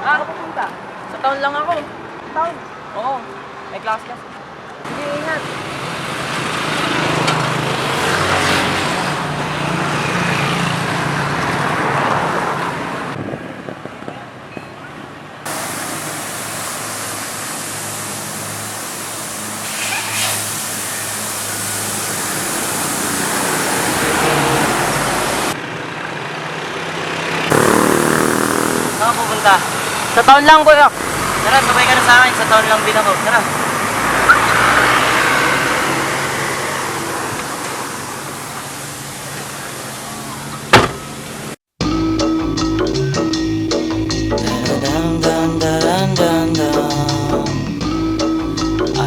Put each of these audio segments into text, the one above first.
Saan ka pupunta? Sa town lang ako. Town. Oo, may class kasi. Sige, ingat. Saan ka pupunta? Sa town lang, kuya. Tara, sabay ka na sa akin. Sa town lang din ako. Tara.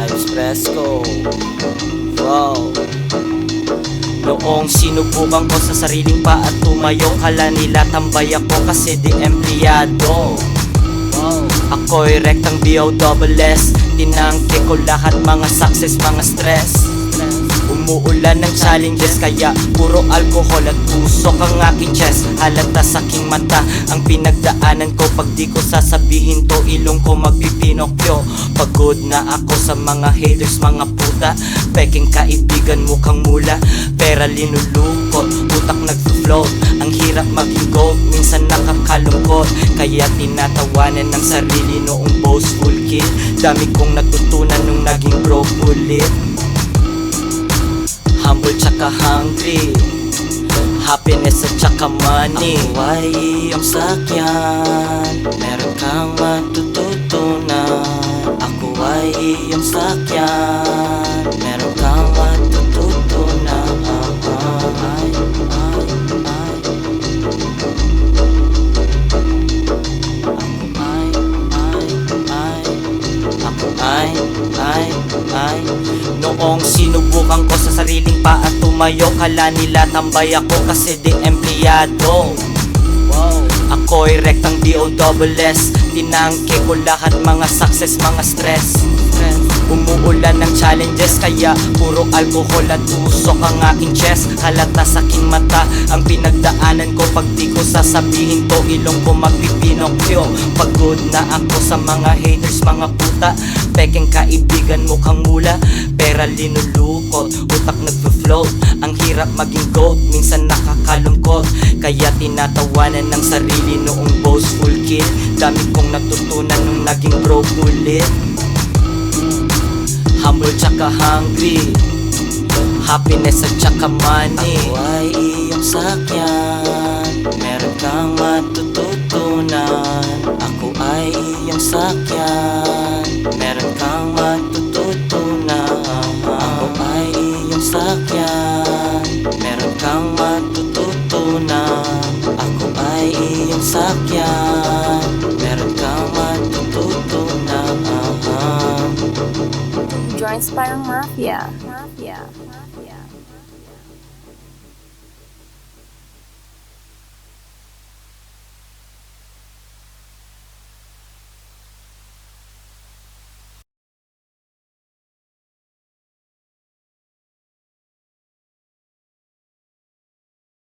Ice Fresco. Wow. Noong sinubukan ko sa sariling pa at tumayo, kala nila tambay ako kasi di empleyado. Ako'y rektang B.O.S.S. Tinangke ko lahat mga success, mga stress. Umuulan ng challenges kaya puro alcohol at pusok ang aking chest. Halata sa aking mata ang pinagdaanan ko. Pag di ko sasabihin to, ilong ko magpipinokyo. Pagod na ako sa mga haters, mga puta. Peking kaibigan mukhang mula, pera linulukot, utak nag-float. Ang hirap maging gold, minsan nakakalungkot. Kaya tinatawanan ng sarili noong boastful kid. Dami kong natutunan nung naging broke ulit. Humble tsaka hungry, happiness at tsaka money. Ako ay iyong sakyan, meron kang matututunan. Ako ay iyong sakyan, meron kang matututunan. Noong sinubukan ko sa sariling pa at tumayo, kala nila tambay ako kasi di empleyado. Ako'y rektang B.O.S.S. Tinangke ko lahat mga success, mga stress. Umuulan ng challenges kaya puro alcohol at usok ang aking chest. Halata sa aking mata ang pinagdaanan ko. Pag di ko sasabihin to, ilong ko magpipinokyo. Pagod na ako sa mga haters, mga puta. Peking kaibigan mukhang mula, pera linulukot, utak nagpo-float. Ang hirap maging goat, minsan nakakalungkot. Kaya tinatawanan ng sarili noong boastful kid. Dami kong natutunan nung naging broke ulit. Humble tsaka hungry, happiness at tsaka money. Ako ay iyong sakyan, meron kang matututunan. Ako ay iyong sakyan, meron kang matututunan. Ako ay iyong sakyan, meron kang matututunan. Ako ay iyong sakyan, meron kang matututunan. Joins parang mafia.